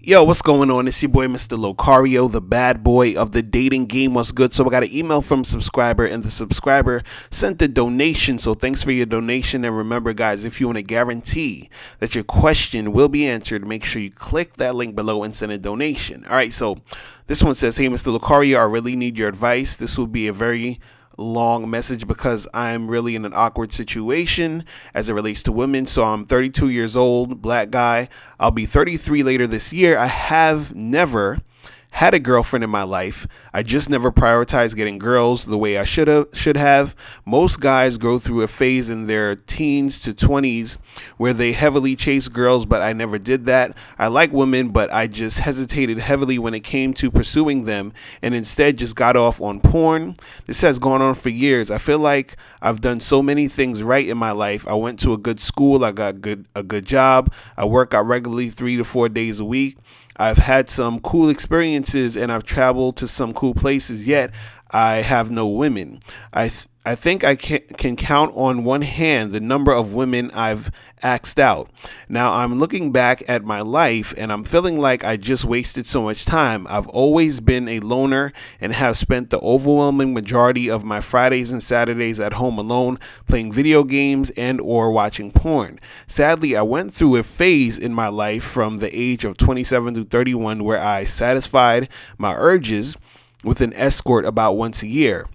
Yo, what's going on? It's your boy, Mr. Locario, the bad boy of the dating game. What's good? So I got an email from a subscriber, and the subscriber sent a donation. So thanks for your donation. And remember, guys, if you want to guarantee that your question will be answered, make sure you click that link below and send a donation. All right, so this one says, hey, Mr. Locario, I really need your advice. This will be a very long message because I'm really in an awkward situation as it relates to women. So I'm 32 years old, black guy. I'll be 33 later this year. I have never had a girlfriend in my life. I just never prioritized getting girls the way I should have. Most guys go through a phase in their teens to 20s where they heavily chase girls, but I never did that. I like women, but I just hesitated heavily when it came to pursuing them and instead just got off on porn. This has gone on for years. I feel like I've done so many things right in my life. I went to a good school. I got a good job. I work out regularly 3 to 4 days a week. I've had some cool experiences and I've traveled to some cool places, yet I have no women. I think I can count on one hand the number of women I've axed out. Now I'm looking back at my life and I'm feeling like I just wasted so much time. I've always been a loner and have spent the overwhelming majority of my Fridays and Saturdays at home alone, playing video games and or watching porn. Sadly, I went through a phase in my life from the age of 27 to 31 where I satisfied my urges with an escort about once a year.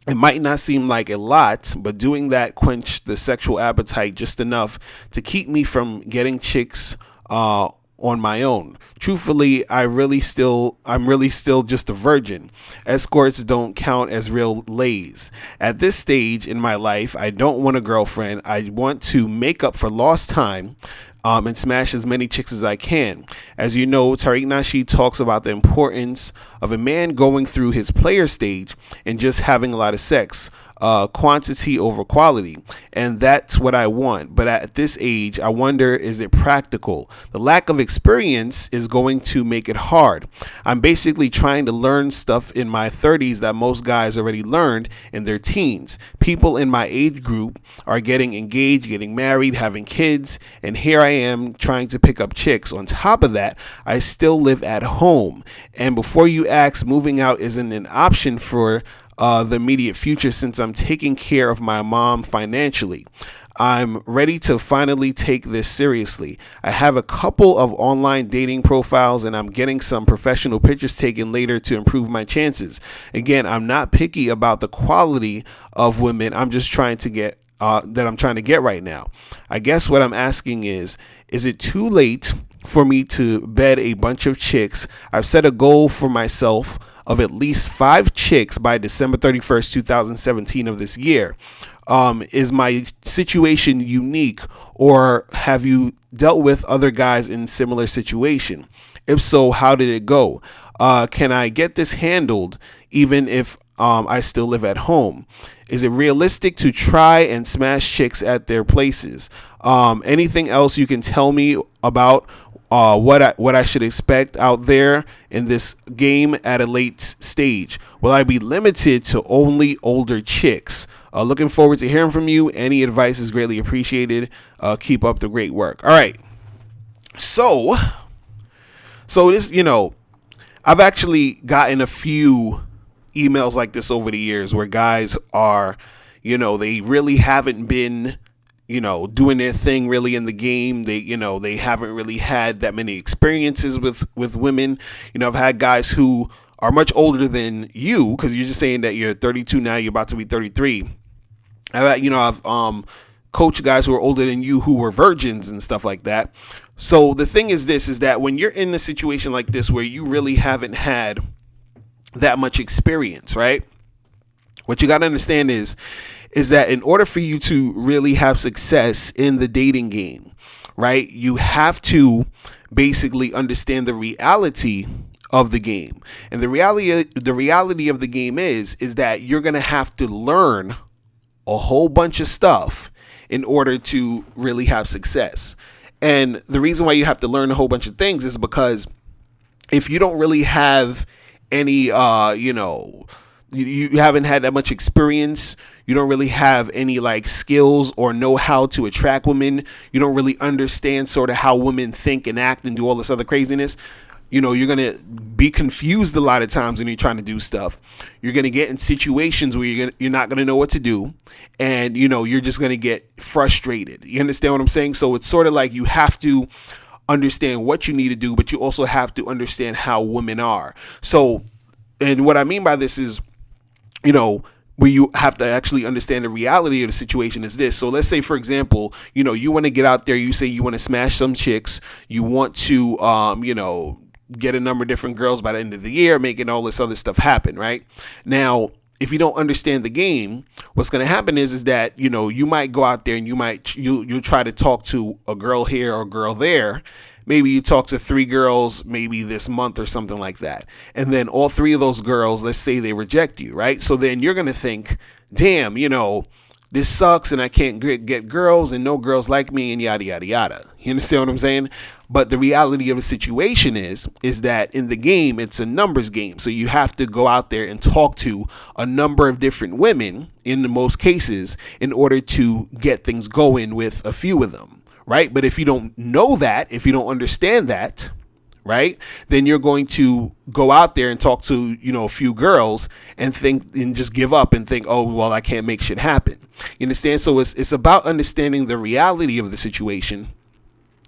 It might not seem like a lot, but doing that quenched the sexual appetite just enough to keep me from getting chicks on my own. Truthfully, I'm really still just a virgin. Escorts don't count as real lays. At this stage in my life, I don't want a girlfriend. I want to make up for lost time and smash as many chicks as I can. As you know, Tariq Nasheed talks about the importance of a man going through his player stage and just having a lot of sex, quantity over quality. And that's what I want. But at this age, I wonder, is it practical? The lack of experience is going to make it hard. I'm basically trying to learn stuff in my 30s that most guys already learned in their teens. People in my age group are getting engaged, getting married, having kids, and here I am trying to pick up chicks. On top of that, I still live at home. And before you ask, moving out isn't an option for the immediate future since I'm taking care of my mom financially. I'm ready to finally take this seriously. I have a couple of online dating profiles and I'm getting some professional pictures taken later to improve my chances. Again, I'm not picky about the quality of women. I'm just trying to get right now. I guess what I'm asking is it too late for me to bed a bunch of chicks? I've set a goal for myself of at least 5 chicks by December 31st, 2017 of this year. Is my situation unique, or have you dealt with other guys in similar situation? If so, how did it go? Can I get this handled even if I still live at home? Is it realistic to try and smash chicks at their places? Anything else you can tell me about what I should expect out there in this game at a late stage? Will I be limited to only older chicks? Looking forward to hearing from you. Any advice is greatly appreciated. Keep up the great work. All right. So this, I've actually gotten a few emails like this over the years where guys are, they really haven't been doing their thing really in the game. They haven't really had that many experiences with women. I've had guys who are much older than you, because you're just saying that you're 32 now, you're about to be 33. I've coached guys who are older than you who were virgins and stuff like that. So the thing is that when you're in a situation like this where you really haven't had that much experience, right? What you got to understand is that in order for you to really have success in the dating game, right, you have to basically understand the reality of the game. And the reality of the game is that you're going to have to learn a whole bunch of stuff in order to really have success. And the reason why you have to learn a whole bunch of things is because if you don't really have any, you haven't had that much experience, You don't really have any like skills or know how to attract women. You don't really understand sort of how women think and act and do all this other craziness. You know, you're going to be confused a lot of times when you're trying to do stuff. You're going to get in situations where you're not going to know what to do. And, you know, you're just going to get frustrated. You understand what I'm saying? So it's sort of like you have to understand what you need to do, but you also have to understand how women are. So, and what I mean by this is, you know, where you have to actually understand the reality of the situation is this. So let's say, for example, you know, you want to get out there, you say you want to smash some chicks, you want to, you know, get a number of different girls by the end of the year, making all this other stuff happen, right? Now, if you don't understand the game, what's going to happen is that, you know, you might go out there and you'll try to talk to a girl here or a girl there. Maybe you talk to 3 girls maybe this month or something like that. And then all 3 of those girls, let's say they reject you, right? So then you're going to think, damn, you know, this sucks and I can't get girls and no girls like me and yada, yada, yada. You understand what I'm saying? But the reality of the situation is that in the game, it's a numbers game. So you have to go out there and talk to a number of different women in the most cases in order to get things going with a few of them, right? But if you don't know that, if you don't understand that, right, then you're going to go out there and talk to, you know, a few girls and think and just give up and think, oh, well, I can't make shit happen. You understand? So it's about understanding the reality of the situation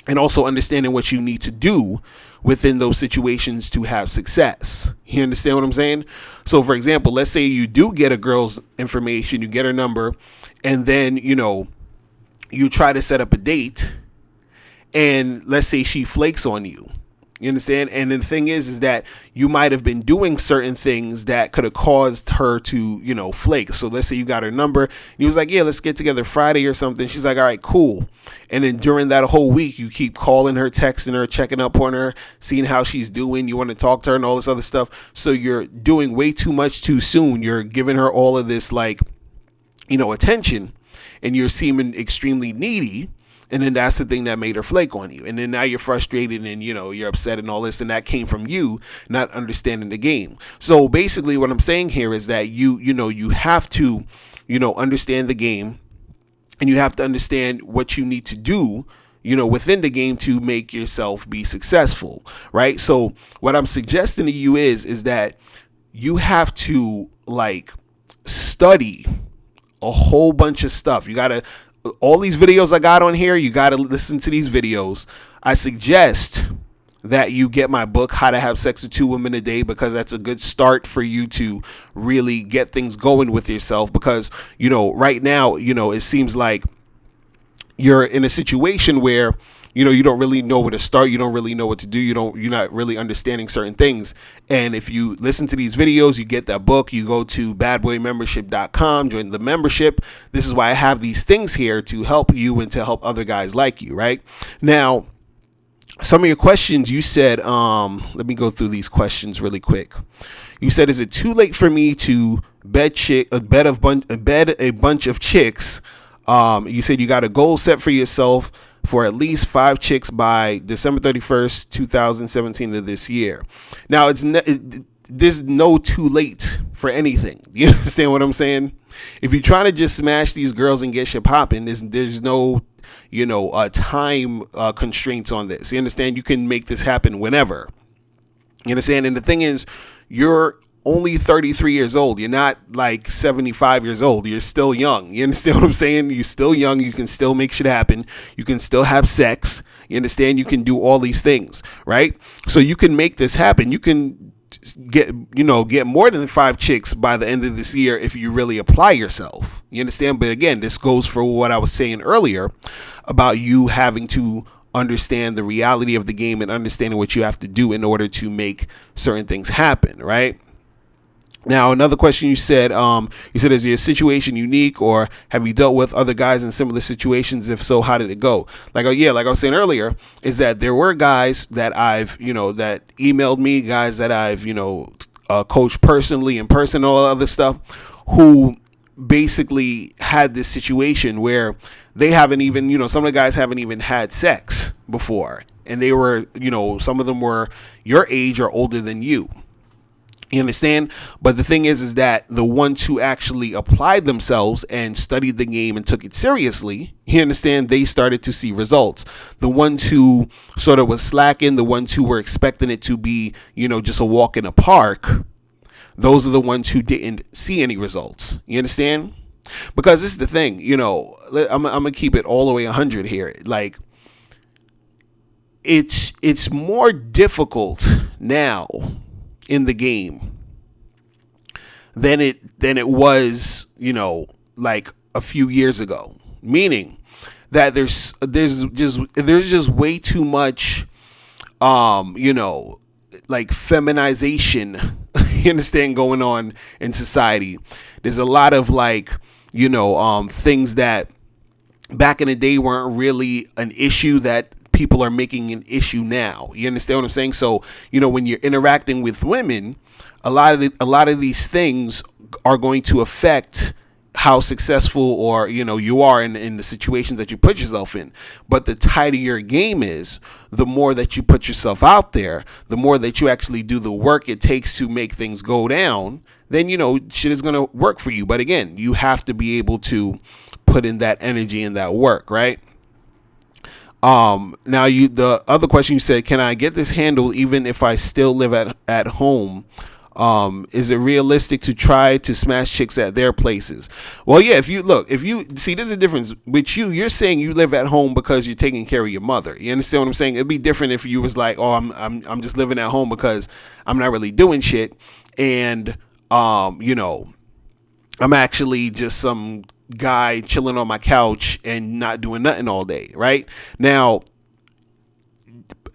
and also understanding what you need to do within those situations to have success. You understand what I'm saying? So, for example, let's say you do get a girl's information, you get her number, and then, you know, you try to set up a date, and let's say she flakes on you. You understand? And the thing is that you might have been doing certain things that could have caused her to, you know, flake. So let's say you got her number. And he was like, yeah, let's get together Friday or something. She's like, all right, cool. And then during that whole week, you keep calling her, texting her, checking up on her, seeing how she's doing. You want to talk to her and all this other stuff. So you're doing way too much too soon. You're giving her all of this, like, you know, attention, and you're seeming extremely needy. And then that's the thing that made her flake on you. And then now you're frustrated and, you know, you're upset and all this. And that came from you not understanding the game. So basically what I'm saying here is that you have to, you know, understand the game, and you have to understand what you need to do, you know, within the game to make yourself be successful. Right. So what I'm suggesting to you is that you have to, like, study a whole bunch of stuff. You got to, all these videos I got on here, you got to listen to these videos. I suggest that you get my book, How to Have Sex with 2 Women a Day, because that's a good start for you to really get things going with yourself. Because, you know, right now, you know, it seems like you're in a situation where, you know, you don't really know where to start. You don't really know what to do. You're not really understanding certain things. And if you listen to these videos, you get that book, you go to badboymembership.com, join the membership. This is why I have these things here to help you and to help other guys like you, right? Now, some of your questions, you said, let me go through these questions really quick. You said, is it too late for me to bed a bunch of chicks? You said you got a goal set for yourself for at least 5 chicks by December 31st, 2017 of this year. Now, there's no too late for anything. You understand what I'm saying? If you're trying to just smash these girls and get shit popping, there's no, you know, time constraints on this. You understand? You can make this happen whenever. You understand? And the thing is, you're only 33 years old. You're not like 75 years old. You're still young. You understand what I'm saying? You're still young. You can still make shit happen. You can still have sex. You understand? You can do all these things, right? So you can make this happen. You can get more than 5 chicks by the end of this year if you really apply yourself. You understand? But again, this goes for what I was saying earlier about you having to understand the reality of the game and understanding what you have to do in order to make certain things happen, right? Now, another question you said, is your situation unique, or have you dealt with other guys in similar situations? If so, how did it go? Like I was saying earlier, is that there were guys that I've, that emailed me, guys that I've, coached personally in person, all other stuff, who basically had this situation where they haven't even, some of the guys haven't even had sex before. And they were, some of them were your age or older than you. You understand? But the thing is that the ones who actually applied themselves and studied the game and took it seriously, you understand, they started to see results. The ones who sort of was slacking, the ones who were expecting it to be, just a walk in a park, those are the ones who didn't see any results. You understand? Because this is the thing, I'm gonna keep it all the way 100 here. Like, it's more difficult now in the game than it was, like a few years ago. Meaning that there's just way too much, like feminization, you understand, going on in society. There's a lot of like, things that back in the day weren't really an issue that people are making an issue now. You understand what I'm saying? So, when you're interacting with women, a lot of these things are going to affect how successful or you are in the situations that you put yourself in. But the tighter your game is, the more that you put yourself out there, the more that you actually do the work it takes to make things go down, then shit is going to work for you. But again, you have to be able to put in that energy and that work, right? Now the other question you said, can I get this handled even if I still live at home? Is it realistic to try to smash chicks at their places? Well, yeah, if you see, there's a difference with you're saying you live at home because you're taking care of your mother. You understand what I'm saying? It'd be different if you was like, oh, I'm just living at home because I'm not really doing shit. And, I'm actually just some guy chilling on my couch and not doing nothing all day. Right now,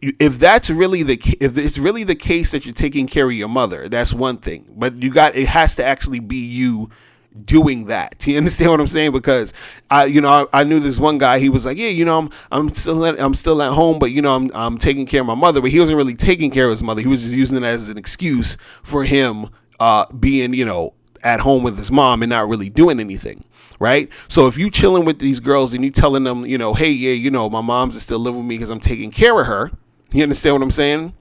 if it's really the case that you're taking care of your mother, that's one thing. But it has to actually be you doing that. Do you understand what I'm saying? Because I knew this one guy. He was like, yeah, I'm still at home, but I'm taking care of my mother. But he wasn't really taking care of his mother. He was just using it as an excuse for him being at home with his mom and not really doing anything. Right. So if you chilling with these girls and you telling them, hey, yeah, my mom's still living with me because I'm taking care of her. You understand what I'm saying?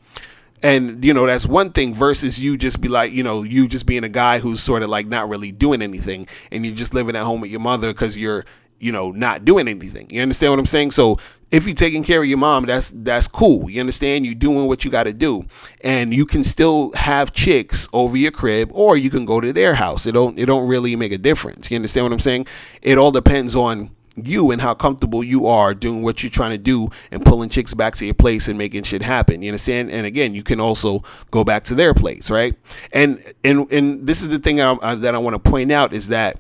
And, that's one thing versus you just be like, you just being a guy who's sort of like not really doing anything and you're just living at home with your mother because you're, not doing anything. You understand what I'm saying? So if you're taking care of your mom, that's cool. You understand? You're doing what you got to do, and you can still have chicks over your crib, or you can go to their house. It don't really make a difference. You understand what I'm saying? It all depends on you and how comfortable you are doing what you're trying to do and pulling chicks back to your place and making shit happen. You understand? And again, you can also go back to their place, right? And this is the thing that I want to point out is that,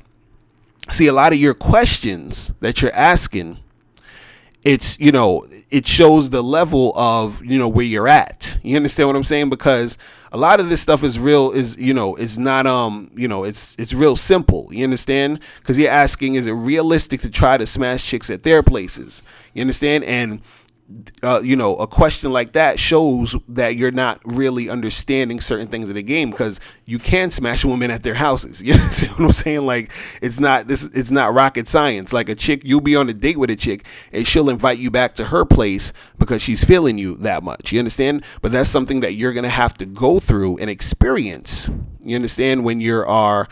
see, a lot of your questions that you're asking, it's, it shows the level of, where you're at. You understand what I'm saying? Because a lot of this stuff is real, it's not, it's real simple. You understand? Because you're asking, is it realistic to try to smash chicks at their places? You understand? And a question like that shows that you're not really understanding certain things of the game, because you can smash women at their houses. You know what I'm saying? Like, it's not rocket science. Like, a chick, you'll be on a date with a chick and she'll invite you back to her place because she's feeling you that much. You understand? But that's something that you're going to have to go through and experience. You understand? When you are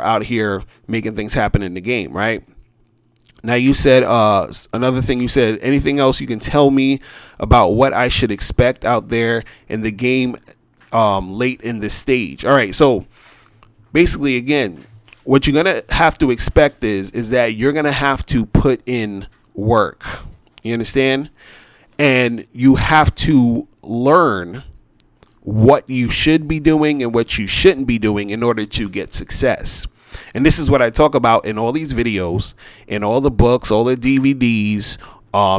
out here making things happen in the game, right? Now, you said another thing. You said, anything else you can tell me about what I should expect out there in the game late in the stage? All right. So basically, again, what you're going to have to expect is that you're going to have to put in work. You understand? And you have to learn what you should be doing and what you shouldn't be doing in order to get success. And this is what I talk about in all these videos, in all the books, all the DVDs,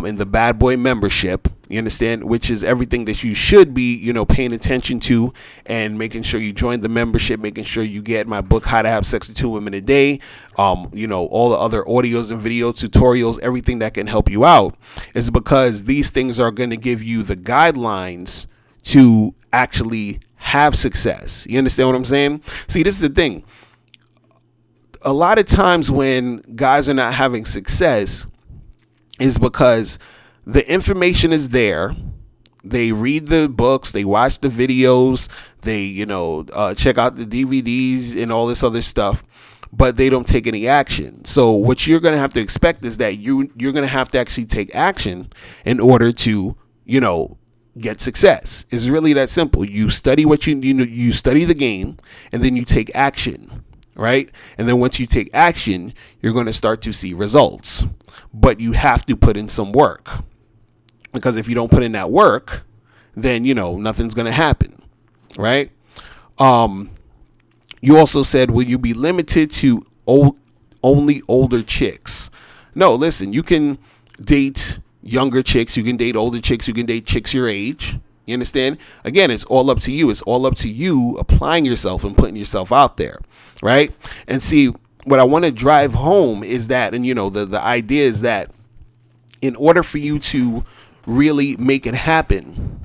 in the Bad Boy membership. You understand? Which is everything that you should be, paying attention to, and making sure you join the membership, making sure you get my book, How to Have Sex with 2 Women a Day, all the other audios and video tutorials, everything that can help you out, is because these things are going to give you the guidelines to actually have success. You understand what I'm saying? See, this is the thing. A lot of times when guys are not having success is because the information is there. They read the books, they watch the videos, They, check out the DVDs and all this other stuff, but they don't take any action. So what you're going to have to expect is that you're going to have to actually take action in order to, get success. It's really that simple. You study you study the game, and then you take action, right? And then once you take action, you're going to start to see results. But you have to put in some work, because if you don't put in that work, then nothing's going to happen, right? You also said, will you be limited to only older chicks? No, listen, you can date younger chicks, you can date older chicks, you can date chicks your age. You understand? Again, it's all up to you. It's all up to you applying yourself and putting yourself out there, right? And see, what I want to drive home is that, and the idea is that in order for you to really make it happen,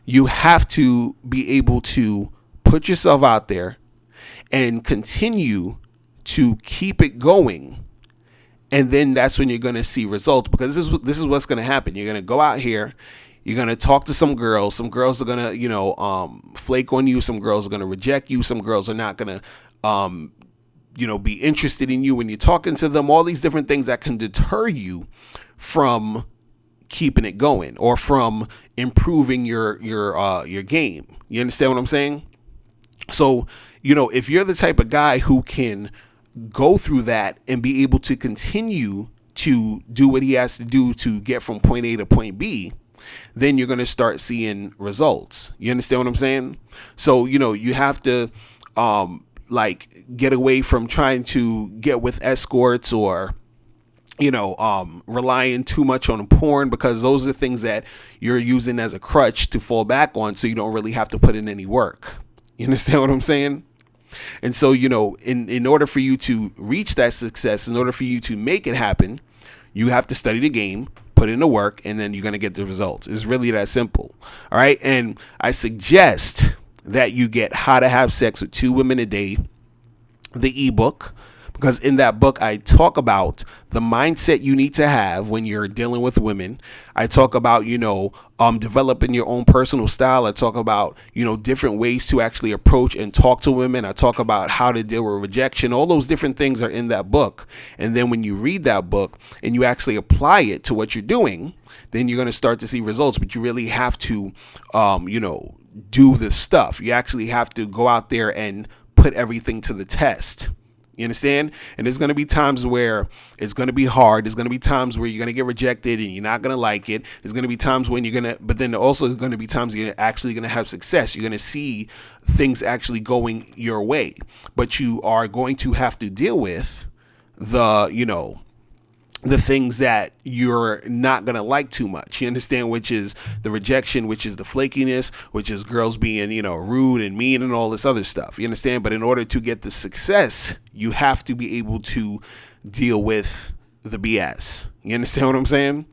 you have to be able to put yourself out there and continue to keep it going. And then that's when you're going to see results, because this is what's going to happen. You're going to go out here, you're going to talk to some girls. Some girls are going to, flake on you. Some girls are going to reject you. Some girls are not going to, be interested in you when you're talking to them. All these different things that can deter you from keeping it going or from improving your game. You understand what I'm saying? So, if you're the type of guy who can go through that and be able to continue to do what he has to do to get from point A to point B, then you're going to start seeing results. You understand what I'm saying? So, you have to get away from trying to get with escorts or relying too much on porn, because those are things that you're using as a crutch to fall back on, so you don't really have to put in any work. You understand what I'm saying? And so, in order for you to reach that success, in order for you to make it happen, you have to study the game, put in the work, and then you're going to get the results. It's really that simple. All right. And I suggest that you get How to Have Sex with 2 Women a Day, the ebook, because in that book, I talk about the mindset you need to have when you're dealing with women. I talk about, developing your own personal style. I talk about, different ways to actually approach and talk to women. I talk about how to deal with rejection. All those different things are in that book. And then when you read that book and you actually apply it to what you're doing, then you're going to start to see results. But you really have to, do this stuff. You actually have to go out there and put everything to the test. You understand? And there's going to be times where it's going to be hard. There's going to be times where you're going to get rejected and you're not going to like it. There's going to be times when but then also there's going to be times you're actually going to have success. You're going to see things actually going your way, but you are going to have to deal with the things that you're not going to like too much. You understand? Which is the rejection, which is the flakiness, which is girls being, rude and mean and all this other stuff. You understand? But in order to get the success, you have to be able to deal with the BS. You understand what I'm saying?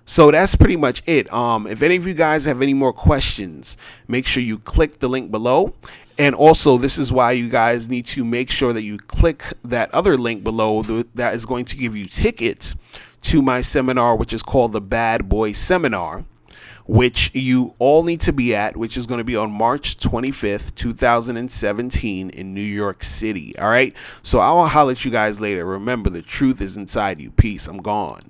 So that's pretty much it. If any of you guys have any more questions, make sure you click the link below. And also, this is why you guys need to make sure that you click that other link below that is going to give you tickets to my seminar, which is called the Bad Boy Seminar, which you all need to be at, which is going to be on March 25th, 2017 in New York City. All right. So I'll holler at you guys later. Remember, the truth is inside you. Peace. I'm gone.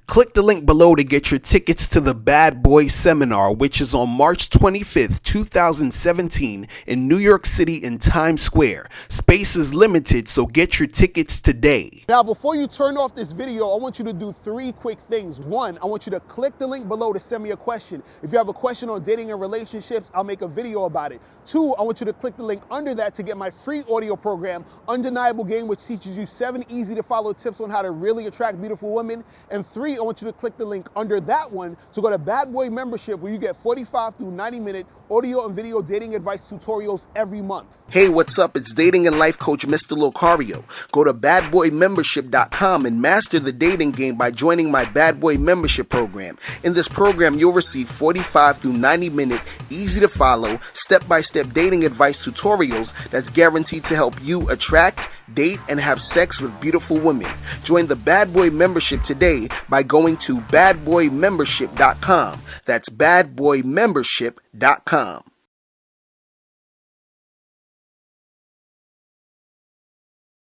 Click the link below to get your tickets to the Bad Boy Seminar, which is on March 25th, 2017 in New York City in Times Square. Space is limited, so get your tickets today. Now, before you turn off this video, I want you to do 3 quick things. 1, I want you to click the link below to send me a question. If you have a question on dating and relationships, I'll make a video about it. 2, I want you to click the link under that to get my free audio program, Undeniable Game, which teaches you 7 easy to follow tips on how to really attract beautiful women. And 3, I want you to click the link under that one to go to Bad Boy Membership, where you get 45 through 90-minute audio and video dating advice tutorials every month. Hey, what's up? It's dating and life coach Mr. Locario. Go to badboymembership.com and master the dating game by joining my Bad Boy Membership program. In this program, you'll receive 45 through 90-minute, easy to follow, step-by-step dating advice tutorials that's guaranteed to help you attract date, and have sex with beautiful women. Join the Bad Boy membership today by going to badboymembership.com. That's badboymembership.com.